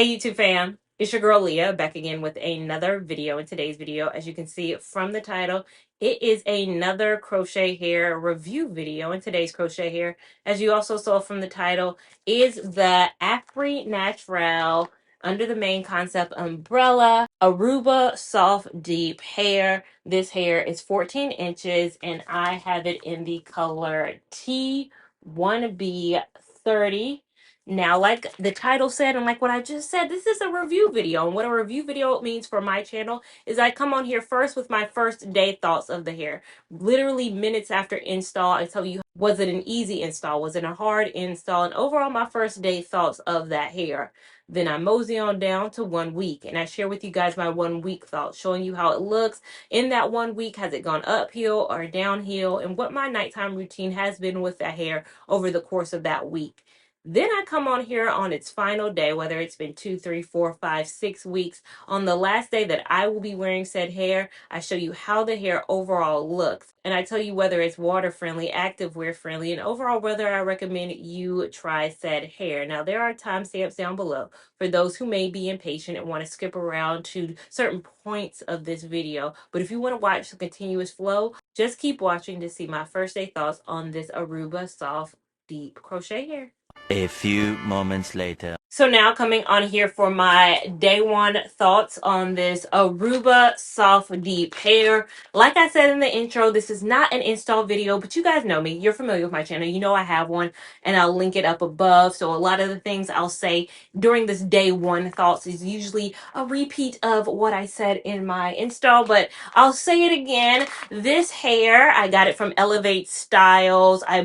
Hey YouTube fam, it's your girl Leah back again with another video. In today's video, as you can see from the title, it is another crochet hair review video. In today's crochet hair, as you also saw from the title, is the Afri Naptural under the main concept umbrella Aruba soft deep hair. This hair is 14 inches and I have it in the color T1B30. Now, like the title said, and like what I just said, this is a review video. And what a review video means for my channel is I come on here first with my first day thoughts of the hair. Literally minutes after install, I tell you, was it an easy install? Was it a hard install? And overall, my first day thoughts of that hair. Then I mosey on down to 1 week and I share with you guys my 1 week thoughts, showing you how it looks in that 1 week. Has it gone uphill or downhill? And what my nighttime routine has been with that hair over the course of that week. Then I come on here on its final day, whether it's been 2, 3, 4, 5, 6 weeks. On the last day that I will be wearing said hair, I show you how the hair overall looks. And I tell you whether it's water friendly, active wear friendly, and overall whether I recommend you try said hair. Now, there are timestamps down below for those who may be impatient and want to skip around to certain points of this video. But if you want to watch the continuous flow, just keep watching to see my first day thoughts on this Aruba soft deep crochet hair. A few moments later. So now coming on here for my day one thoughts on this Aruba soft deep hair. Like I said in the intro, this is not an install video, but you guys know me. You're familiar with my channel. You know I have one and I'll link it up above. So a lot of the things I'll say during this day one thoughts is usually a repeat of what I said in my install, but I'll say it again. This hair, I got it from Elevate Styles. I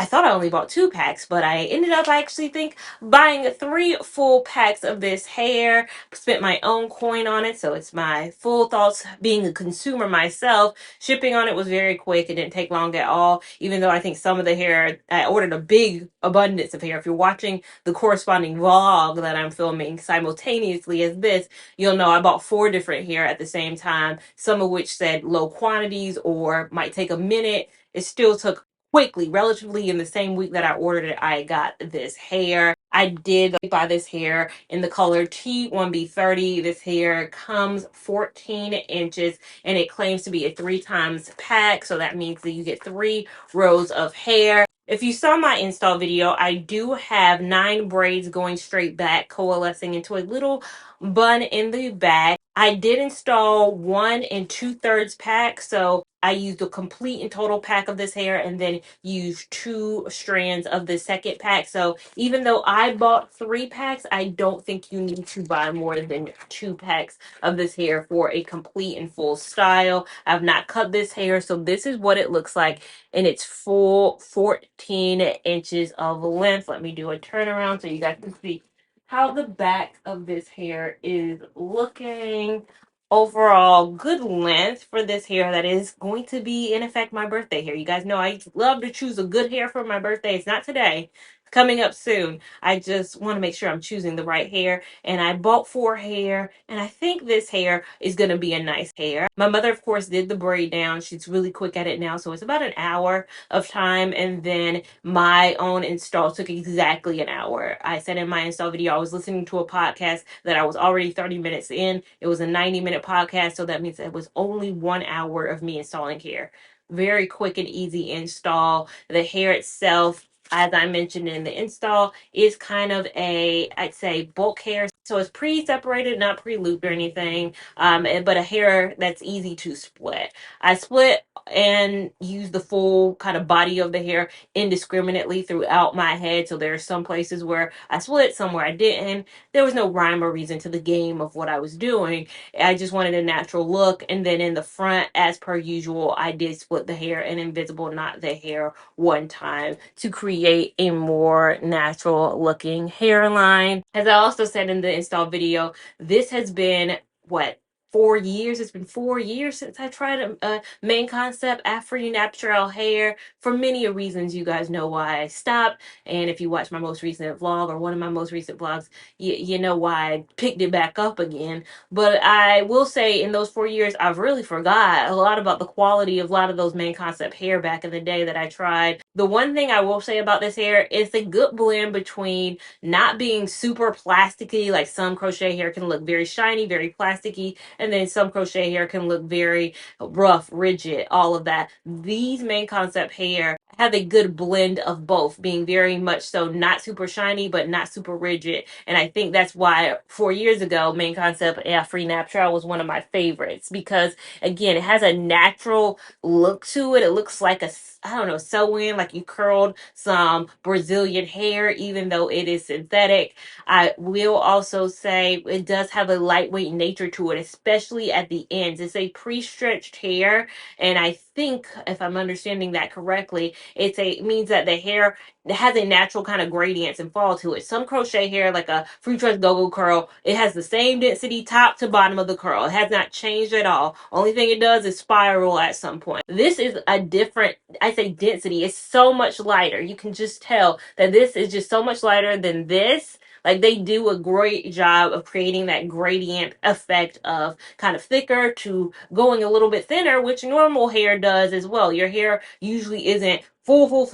thought I only bought 2 packs, but I ended up, I actually think, buying 3 full packs of this hair. Spent my own coin on it, so it's my full thoughts being a consumer myself. Shipping on it was very quick. It didn't take long at all, even though I think some of the hair, I ordered a big abundance of hair. If you're watching the corresponding vlog that I'm filming simultaneously as this, you'll know I bought 4 different hair at the same time, some of which said low quantities or might take a minute. It still took quickly, relatively in the same week that I ordered it, I got this hair. I did buy this hair in the color T1B30. This hair comes 14 inches and it claims to be a 3 times pack. So that means that you get 3 rows of hair. If you saw my install video, I do have 9 braids going straight back, coalescing into a little bun in the back. I did install 1 2/3 pack, so I used a complete and total pack of this hair and then used 2 strands of the second pack. So even though I bought 3 packs, I don't think you need to buy more than 2 packs of this hair for a complete and full style. I've not cut this hair, so this is what it looks like in its full 14 inches of length. Let me do a turnaround so you guys can see how the back of this hair is looking. Overall, good length for this hair that is going to be, in effect, my birthday hair. You guys know I love to choose a good hair for my birthday. It's not today. It's coming up soon. I just want to make sure I'm choosing the right hair. And I bought 4 hair, and I think this hair is going to be a nice hair. My mother, of course, did the braid down. She's really quick at it now, so it's about an hour of time. And then my own install took exactly an hour. I said in my install video, I was listening to a podcast that I was already 30 minutes in. It was a 90-minute podcast, so that means it was only 1 hour of me installing hair. Very quick and easy install. The hair itself, as I mentioned in the install, is kind of a, I'd say, bulk hair. So it's pre-separated, not pre-looped or anything, but a hair that's easy to split. I split and use the full kind of body of the hair indiscriminately throughout my head. So there are some places where I split, somewhere I didn't. There was no rhyme or reason to the game of what I was doing. I just wanted a natural look. And then in the front, as per usual, I did split the hair and invisible knot the hair one time to create a more natural looking hairline. As I also said in the install video, this has been what, 4 years. It's been 4 years since I tried a main concept Afri Naptural hair. For many reasons, you guys know why I stopped. And if you watch my most recent vlog or one of my most recent vlogs, you know why I picked it back up again. But I will say in those 4 years, I've really forgot a lot about the quality of a lot of those main concept hair back in the day that I tried. The one thing I will say about this hair is a good blend between not being super plasticky, like some crochet hair can look very shiny, very plasticky, and then some crochet hair can look very rough, rigid, all of that. These main concept hair have a good blend of both, being very much so not super shiny but not super rigid. And I think that's why 4 years ago main concept Afri Naptural was one of my favorites, because again it has a natural look to it. It looks like a, I don't know, sew-in, like you curled some Brazilian hair, even though it is synthetic. I will also say it does have a lightweight nature to it, especially at the ends. It's a pre-stretched hair, and I think if I'm understanding that correctly, it means that the hair has a natural kind of gradients and fall to it. Some crochet hair, like a free trust go-go curl, it has the same density top to bottom of the curl. It has not changed at all. Only thing it does is spiral at some point. This is a different, I say density. It's so much lighter. You can just tell that this is just so much lighter than this. Like they do a great job of creating that gradient effect of kind of thicker to going a little bit thinner, which normal hair does as well. Your hair usually isn't full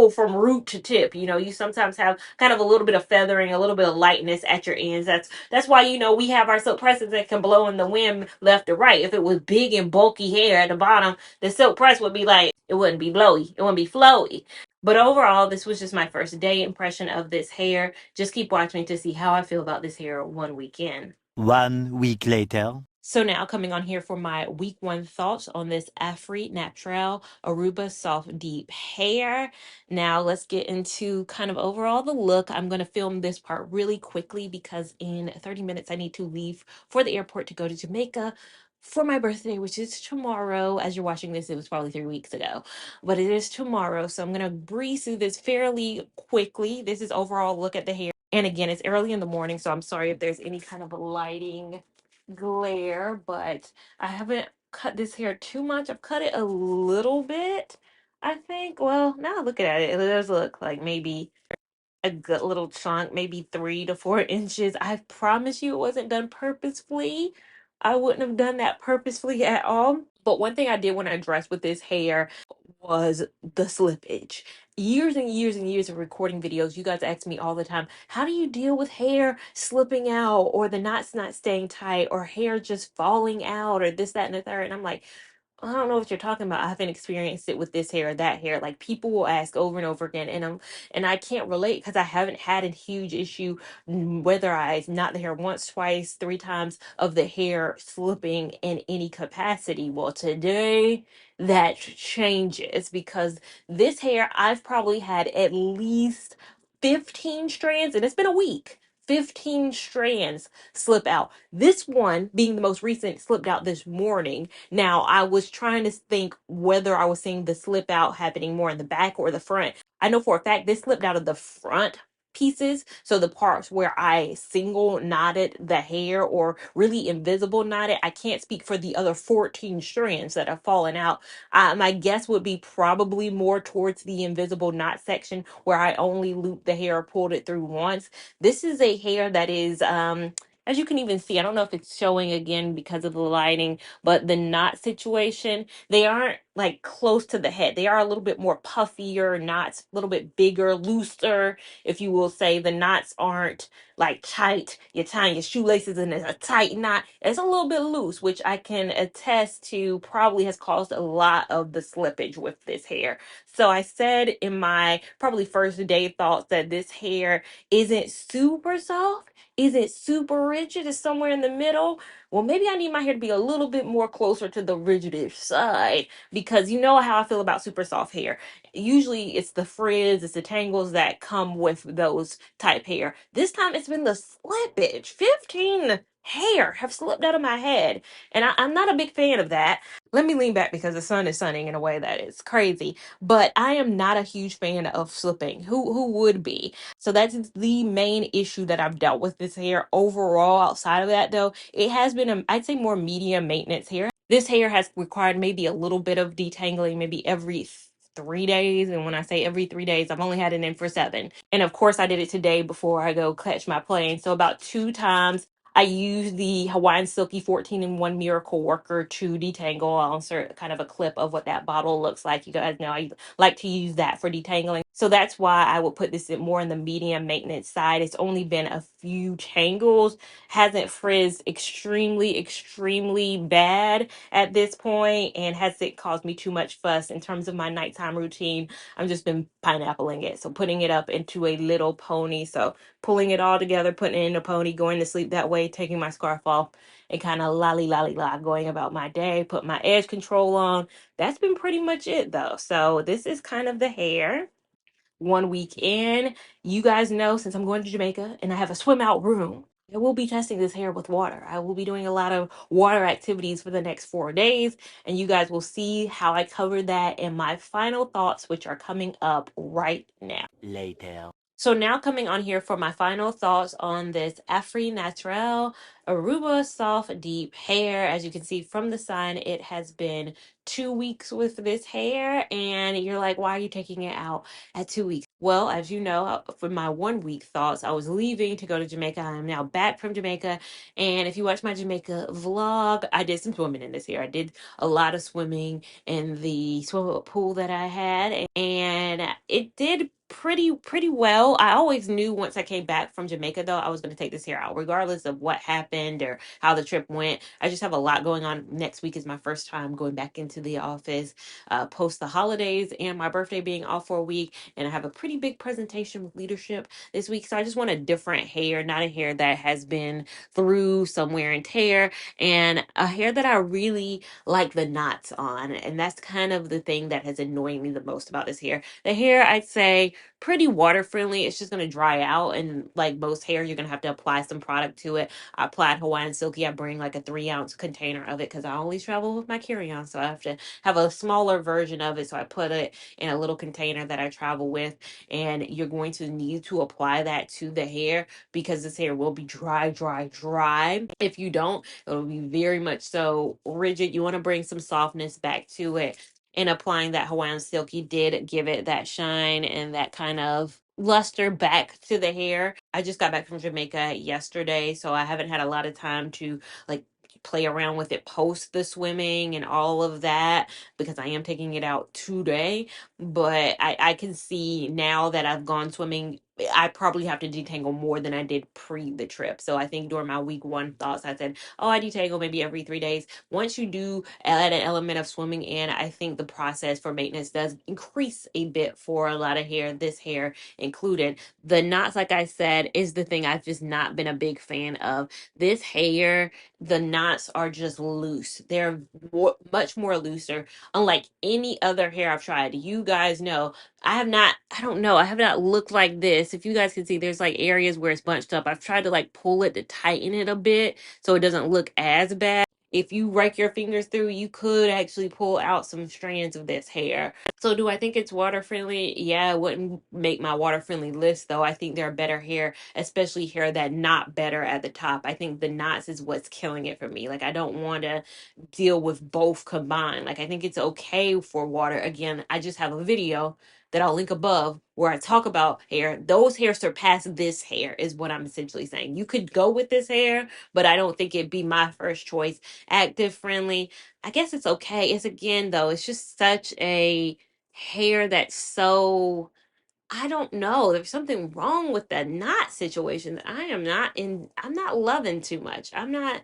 from root to tip. You know, you sometimes have kind of a little bit of feathering, a little bit of lightness at your ends. That's why, you know, we have our silk presses that can blow in the wind left or right. If it was big and bulky hair at the bottom, the silk press would be like, it wouldn't be blowy, it wouldn't be flowy. But overall, this was just my first day impression of this hair. Just keep watching to see how I feel about this hair 1 week in. 1 week later. So now coming on here for my week one thoughts on this Afri Natural Aruba Soft Deep Hair. Now let's get into kind of overall the look. I'm going to film this part really quickly because in 30 minutes I need to leave for the airport to go to Jamaica for my birthday, which is tomorrow. As you're watching this, it was probably 3 weeks ago, but it is tomorrow. So I'm going to breeze through this fairly quickly. This is overall look at the hair. And again, it's early in the morning, so I'm sorry if there's any kind of lighting glare, but I haven't cut this hair too much. I've cut it a little bit, I think. Well, now looking at it, it does look like maybe a good little chunk, maybe 3 to 4 inches. I promise you it wasn't done purposefully. I wouldn't have done that purposefully at all. But one thing I did want to address with this hair was the slippage. Years and years and years of recording videos, you guys ask me all the time, how do you deal with hair slipping out or the knots not staying tight or hair just falling out or this, that, and the third? And I'm like, I don't know what you're talking about. I haven't experienced it with this hair or that hair. Like people will ask over and over again, and I can't relate because I haven't had a huge issue whether I knot the hair once, twice, 3 times of the hair slipping in any capacity. Well, today that changes because this hair I've probably had at least 15 strands, and it's been a week. 15 strands slip out. This one, being the most recent, slipped out this morning. Now, I was trying to think whether I was seeing the slip out happening more in the back or the front. I know for a fact this slipped out of the front pieces. So the parts where I single knotted the hair or really invisible knotted, I can't speak for the other 14 strands that have fallen out. My guess would be probably more towards the invisible knot section where I only looped the hair, pulled it through once. This is a hair that is, as you can even see, I don't know if it's showing again because of the lighting, but the knot situation, they aren't like close to the head. They are a little bit more puffier, knots a little bit bigger, looser, if you will say. The knots aren't like tight. You're tying your shoelaces and it's a tight knot. It's a little bit loose, which I can attest to probably has caused a lot of the slippage with this hair. So I said in my probably first day thoughts that this hair isn't super soft. Is it super rigid? It's somewhere in the middle. Well, maybe I need my hair to be a little bit more closer to the rigidish side because you know how I feel about super soft hair. Usually it's the frizz, it's the tangles that come with those type hair. This time it's been the slippage. 15 hair have slipped out of my head. And I'm not a big fan of that. Let me lean back because the sun is sunning in a way that is crazy. But I am not a huge fan of slipping. Who would be? So that's the main issue that I've dealt with this hair. Overall, outside of that though, it has been I'd say more medium maintenance hair. This hair has required maybe a little bit of detangling, maybe every 3 days. And when I say every 3 days, I've only had it in for 7. And of course, I did it today before I go catch my plane. So about 2 times. I use the Hawaiian Silky 14-in-1 Miracle Worker to detangle. I'll insert kind of a clip of what that bottle looks like. You guys know I like to use that for detangling. So that's why I would put this in more in the medium maintenance side. It's only been a few tangles, hasn't frizzed extremely, extremely bad at this point, and hasn't caused me too much fuss in terms of my nighttime routine. I've just been pineappling it. So putting it up into a little pony. So pulling it all together, putting it in a pony, going to sleep that way, taking my scarf off, and kind of lolly lolly la going about my day, put my edge control on. That's been pretty much it though. So this is kind of the hair. 1 week in, you guys know since I'm going to Jamaica and I have a swim out room, I will be testing this hair with water. I will be doing a lot of water activities for the next 4 days, and you guys will see how I cover that in my final thoughts, which are coming up right now. Later. So now coming on here for my final thoughts on this Afri Naptural Aruba Soft Deep Hair. As you can see from the sign, it has been 2 weeks with this hair, and you're like, why are you taking it out at 2 weeks? Well, as you know, for my 1 week thoughts, I was leaving to go to Jamaica. I'm now back from Jamaica, and if you watch my Jamaica vlog, I did some swimming in this hair. I did a lot of swimming in the swim pool that I had, and it did pretty well. I always knew once I came back from Jamaica though, I was going to take this hair out regardless of what happened or how the trip went. I just have a lot going on. Next week is my first time going back into the office post the holidays and my birthday being off for a week, and I have a pretty big presentation with leadership this week. So I just want a different hair, not a hair that has been through some wear and tear, and a hair that I really like the knots on. And that's kind of the thing that has annoyed me the most about this hair. The hair, I'd say, pretty water friendly. It's just going to dry out, and like most hair, you're going to have to apply some product to it. I applied Hawaiian Silky. I bring like a 3-ounce container of it because I always travel with my carry-on, so I have to have a smaller version of it. So I put it in a little container that I travel with, and you're going to need to apply that to the hair because this hair will be dry, dry, dry. If you don't, it'll be very much so rigid. You want to bring some softness back to it, and applying that Hawaiian Silky did give it that shine and that kind of luster back to the hair. I just got back from Jamaica yesterday, so I haven't had a lot of time to like play around with it post the swimming and all of that because I am taking it out today. But I can see now that I've gone swimming, I probably have to detangle more than I did pre the trip. So I think during my week 1 thoughts, I said, oh, I detangle maybe every 3 days. Once you do add an element of swimming in, I think the process for maintenance does increase a bit for a lot of hair, this hair included. The knots, like I said, is the thing I've just not been a big fan of. This hair, the knots are just loose. They're much more looser, unlike any other hair I've tried. You guys know I don't know, I have not looked like this. If you guys can see, there's like areas where it's bunched up. I've tried to like pull it to tighten it a bit so it doesn't look as bad. If you rake your fingers through, you could actually pull out some strands of this hair. So do I think it's water friendly? Yeah, it wouldn't make my water friendly list though. I think there are better hair, especially hair that knot better at the top. I think the knots is what's killing it for me. Like I don't want to deal with both combined. Like I think it's okay for water. Again, I just have a video that I'll link above where I talk about hair. Those hair surpass this hair is what I'm essentially saying. You could go with this hair, but I don't think it'd be my first choice. Active friendly, I guess it's okay. It's again though, it's just such a hair that's so, I don't know. There's something wrong with the knot situation that I'm not loving too much. I'm not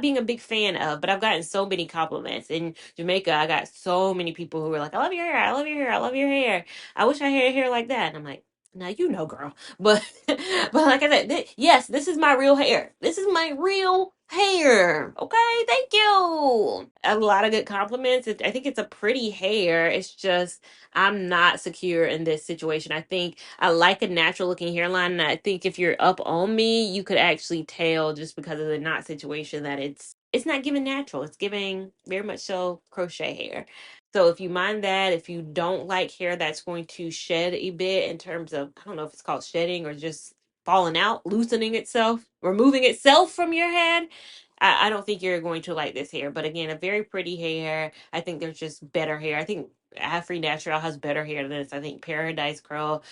being a big fan of, but I've gotten so many compliments. In Jamaica, I got so many people who were like, I love your hair, I love your hair, I love your hair. I wish I had hair like that. And I'm like, now you know, girl. But like I said, yes, this is my real hair. This is my real hair. Okay, thank you. A lot of good compliments. I think it's a pretty hair. It's just I'm not secure in this situation. I think I like a natural looking hairline, and I think if you're up on me, you could actually tell just because of the knot situation that it's not giving natural. It's giving very much so crochet hair. So if you mind that, if you don't like hair that's going to shed a bit in terms of, I don't know if it's called shedding or just falling out, loosening itself, removing itself from your head, I don't think you're going to like this hair. But again, a very pretty hair. I think there's just better hair. I think Afri Natural has better hair than this. I think Paradise Curl,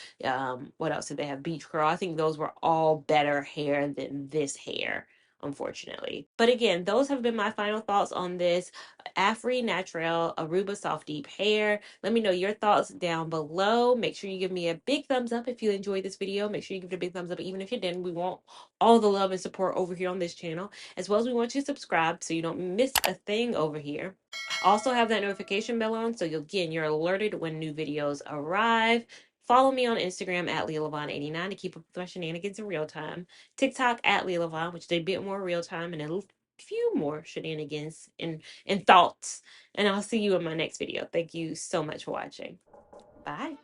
what else did they have? Beach Curl. I think those were all better hair than this hair, unfortunately. But again, those have been my final thoughts on this Afri Natural Aruba Soft Deep Hair. Let me know your thoughts down below. Make sure you give me a big thumbs up if you enjoyed this video. Make sure you give it a big thumbs up even if you didn't. We want all the love and support over here on this channel, as well as we want you to subscribe so you don't miss a thing over here. Also have that notification bell on so you're alerted when new videos arrive. Follow me on Instagram at Lia Lavon 89 to keep up with my shenanigans in real time. TikTok at Lia Lavon, which is a bit more real time and a few more shenanigans and thoughts. And I'll see you in my next video. Thank you so much for watching. Bye.